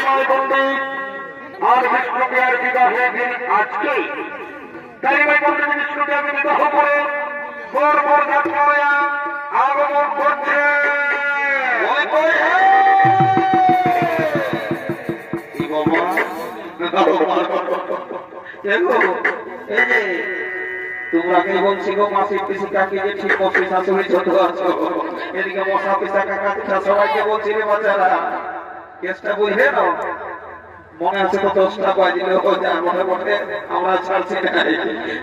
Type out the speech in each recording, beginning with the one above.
নিমাই পণ্ডিত আর বিষ্ণুপ্রিয়ার বিবাহের দিন আজকেই কালিমাই পণ্ডিত বিষ্ণুপ্রিয়াকে বিবাহ করে বর বরযাত্রী আগমন করছে। তোমরা কে বলছি গো মাসির পিসি কাকি যে ঠিক মতো শাশুড়ি ছোট আছো, এদিকে মশা পিসা কাকা পিসা সবাইকে বলছি রে বাচ্চারা কেসটা বুঝলে না। মনে আছে তো 10টা বাজিলে মনে মনে আমরা ছাড়ছি না।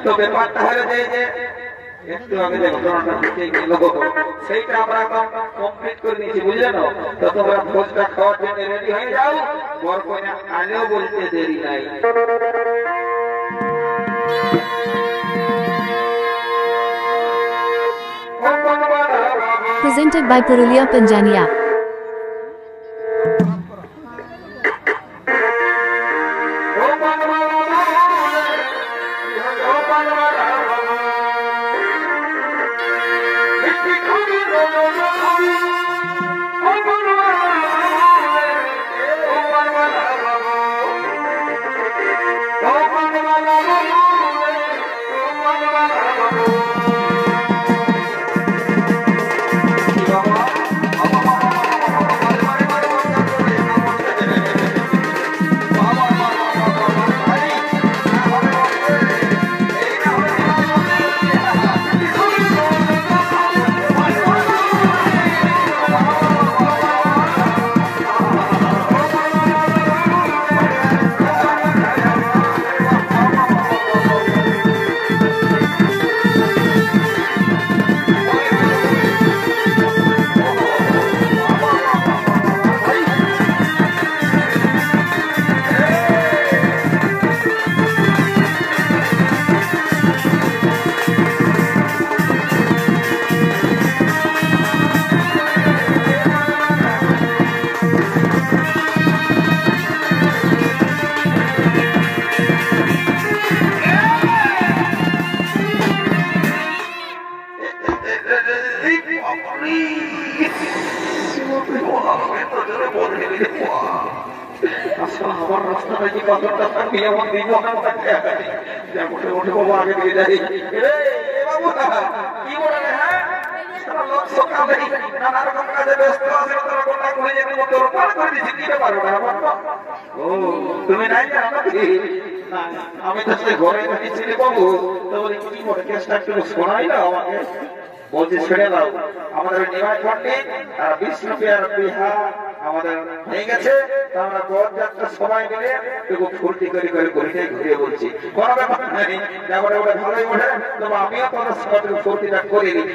তো ব্যাপারটা হলো যে একটু আগে যে ঘটনাটা ঘটে গেল সেইটা আমরা একদম কমপ্লিট করে নিয়েছি, বুঝলে না। তো তোমরা ভোজটা খাওয়ার জন্য রেডি হয়ে যাও, বর কইনা আলেও বলতে দেরি নাই। Presented by Purulia Panjania. আমার রাস্তাটা কি কতটা থাকবি আমার দিন থাকে উঠে উঠে বাবু আগে দিয়ে যাই। কি বলে হ্যাঁ সকালে নানা রকম কাজে ব্যস্ত আছে, তুমি নাই আমি তো ঘরে ছিলি বাবু। তো বলি কি বলে কেসটা একটু শোনাই না আমাকে। বলছি ছেড়ে দাও, আমাদের নিমাই পণ্ডিত আর বিষ্ণুপ্রিয়ার বিহা আমাদের হয়ে গেছে। আমরা বরযাত্রা সময় মিলে একটু ফুর্তি করে করে ঘুরিয়ে ঘুরিয়ে বলছি কোনো ব্যাপার নাই, ব্যাপারে ওটা ভালোই ওঠে। তবে আমিও তোমার সঙ্গে ফুর্তিটা করে নিই।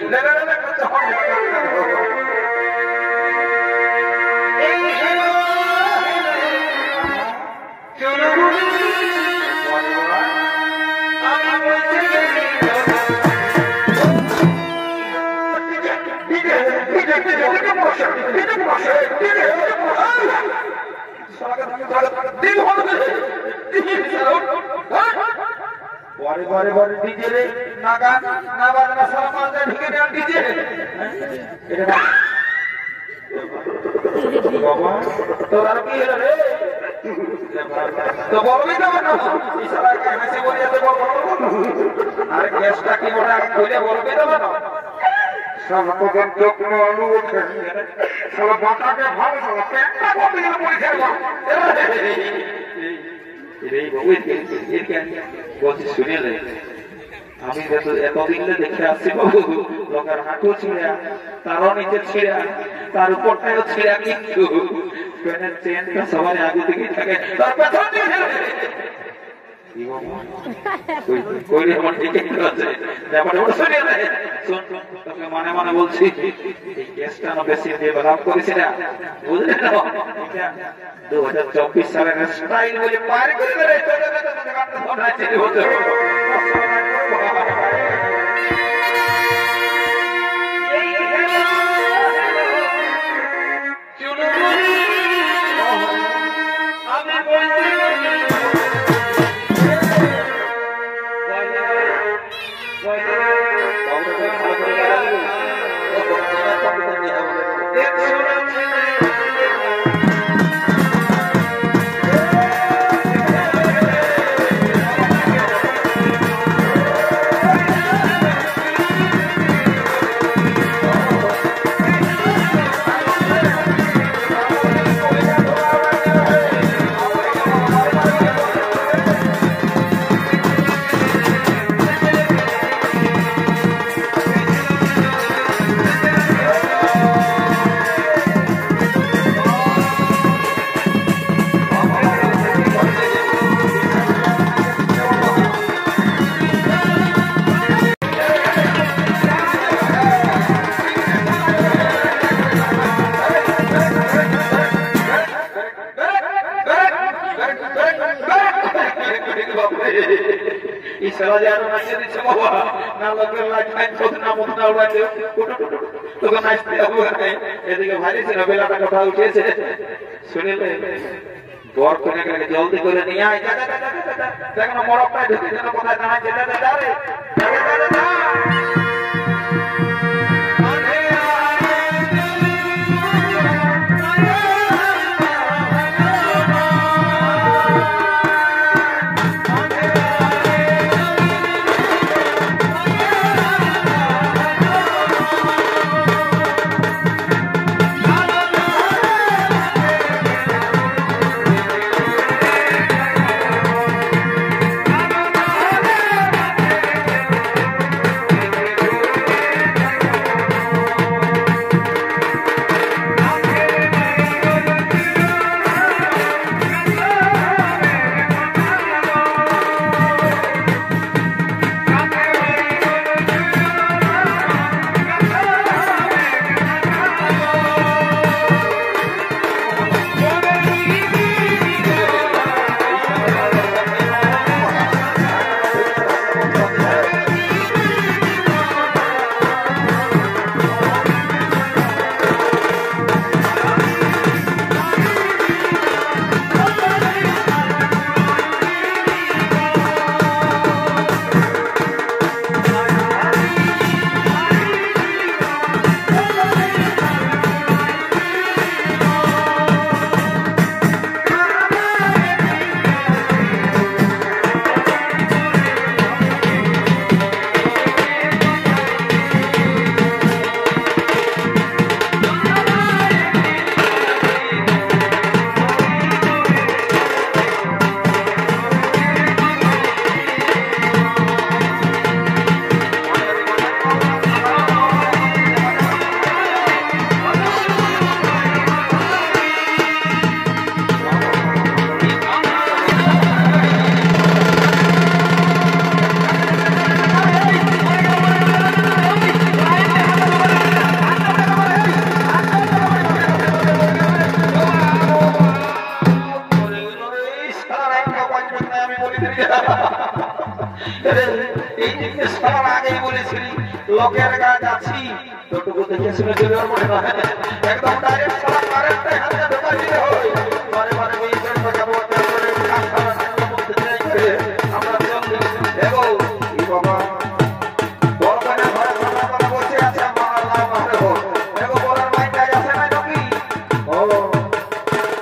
পরে পরে পরে ডিজে রে না গান না বাজনা সারা মালটা ঢুকে দেন ডিজে। বাবা তোর কি হলো রে? তো বলবি তো না ইশারাকে হাসি বলিয়াতে বল। আরে গ্যাসটা কি বড় কইলে বলবি তো না সর্বপ্রথম যত্ন আলু ওঠে সব বাটাকে ভালো সব পেটটা কমে গেল পরিষ্কার আমি এতদিন দেখে আসছি বাবু, লোকের হাঁটু ছিঁড়া, তারও নিচে ছিঁড়া, তার উপরটাও ছিঁড়া, কিন্তু ট্রেনের চেনটা সবার আগে থেকে থাকে তার পেছন মানে মানে বলছি এই গ্যাসটা বেশি দিয়ে ব্যবহার করেছি না, বুঝলে না। 2024 সালের স্টাইল বলে পার করে বেলা যায় আর নাচিয়ে দিচ্ছে বাবা না লোকের লাইট ফাইট করতে না মতো না উড়াইতে তোকে নাচতে হবে এদিকে ভারী ছিল বেলাটা কথা উঠেছে শুনিলে বর কোনে গেলে জলদি করে নিয়ে আয় দেখো না মরকটাই ঢুকে যেন কোথায় দাঁড়ায় যেটা রে লোকের কাজ আছি তোটুকু দেখে শুনে চলে একদম ডাইরেক্ট সারা কারেন্টে হাতে ঢোকা দিতে হয় পরে পরে ওই আমরা দেখো এই বাবা বড় কানে ঘরে ঘরে ঘরে বসে আছে আমার নাম আছে দেখো বলার মাইন্ড আছে না নাকি ও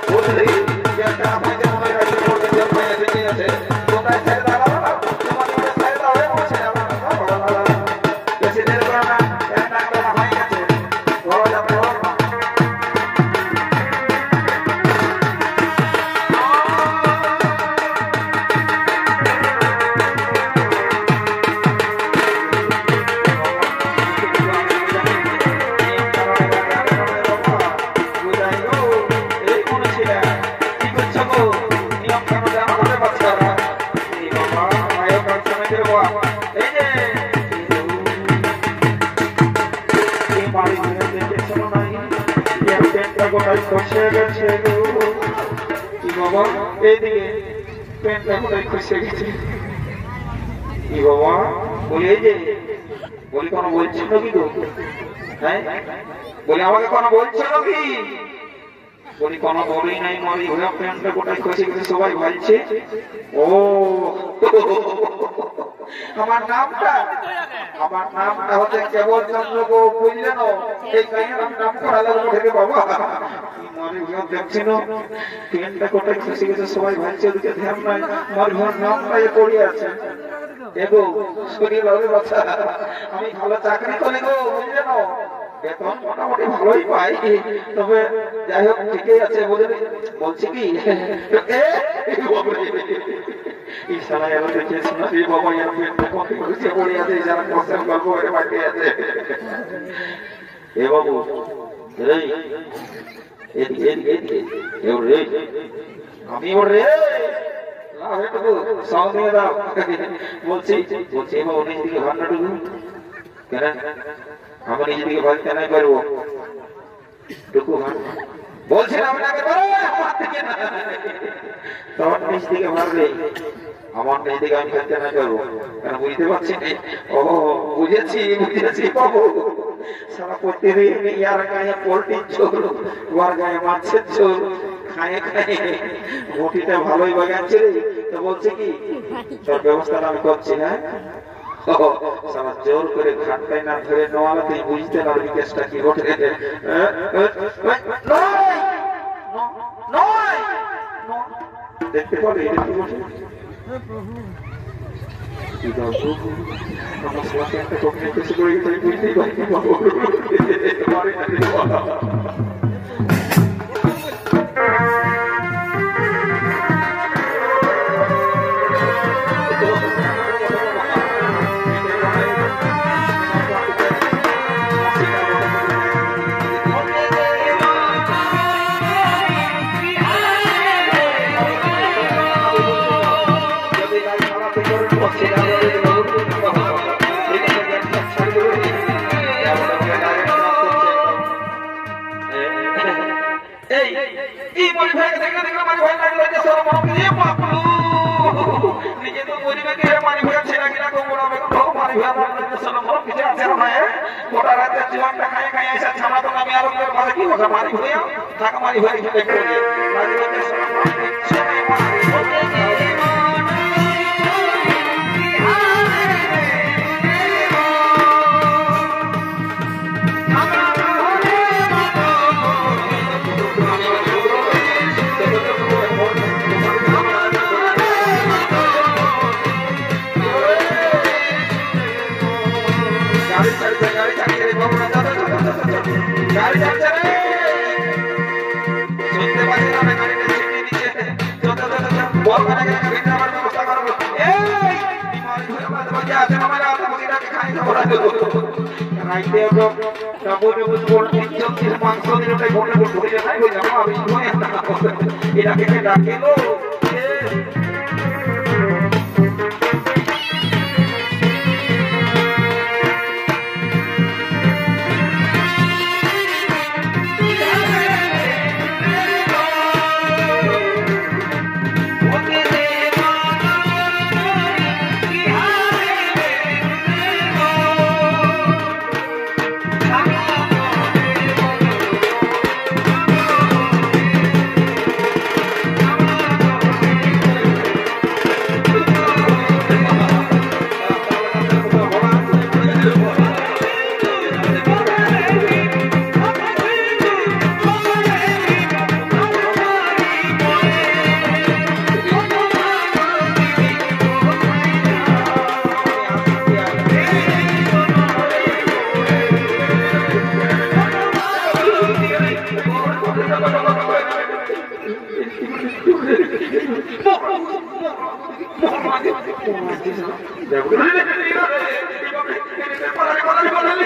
বুঝলি যে একটা আমাকে মনে রাখতে বলতে যে মাইন্ড এসে আছে কোথায় ছেড়ে দাও তোমার মনে ছেড়ে দাও বলছে এইদিকে প্যান্টটা কোথায় খুশে গেছে কি বাবা বলি এই যে বলি কোনো বলছিল নাকি তো হ্যাঁ বলি আমাকে কোনো বলছিল কি বলি কোনো বলেই নাই মরি হয়ে প্যান্টটা কোথায় খুশে গেছে সবাই বলছে ও আমার নামটা হচ্ছে কেবল চন্দ্র গো বুঝলে না এই কাহিনীর নাম করা লাগলো থেকে বাবা মনে ঘর দেখছিল প্যান্টটা কোথায় খুশে গেছে সবাই ভাবছে ওদিকে ধ্যান নাই আমার ঘর নামটা পড়ে আছে দেখো শরীর ভালো বাচ্চা আমি ভালো চাকরি করি গো বুঝলে না বেতন মোটামুটি ভালোই পাই তবে যাই হোক ঠিকই আছে বুঝলি বলছি কি ইশারা এলো দেখে শোনা এই বাবা এর পেটে কত খুশি পড়ে আছে যারা কষ্ট গল্প করে বাকি আছে এ বাবু এই আমি ওরে বলছি বাবু নিজ দিকে ভান্ডাটুকু কেন আমার নিজ দিকে ভাগ কেন পারবো টুকু বলছেন আপনাকে তোমার নিজ দিকে ভাগবে আমার এদিকে আমি খেলতে না করবো কেন বুঝতে পারছি না। ও বুঝেছি বাবু, সারা প্রতিদিন ইয়ার গায়ে পোল্ট্রির ঝোল, ওর গায়ে মাছের ঝোল খায়ে খায়ে ঘটিটা ভালোই বাগাচ্ছে রে। তো বলছে কি সব ব্যবস্থাটা আমি করছি। হ্যাঁ জোর করে ঘাটটাই না ধরে নেওয়ালে তুই বুঝতে পারবি কেসটা কি ঘটে। দেখতে পাবে এটা কি বলছে আমার সাথে একটা কখনো কিছু করে গেছে বুঝতেই পারিনি বাবু। Jangan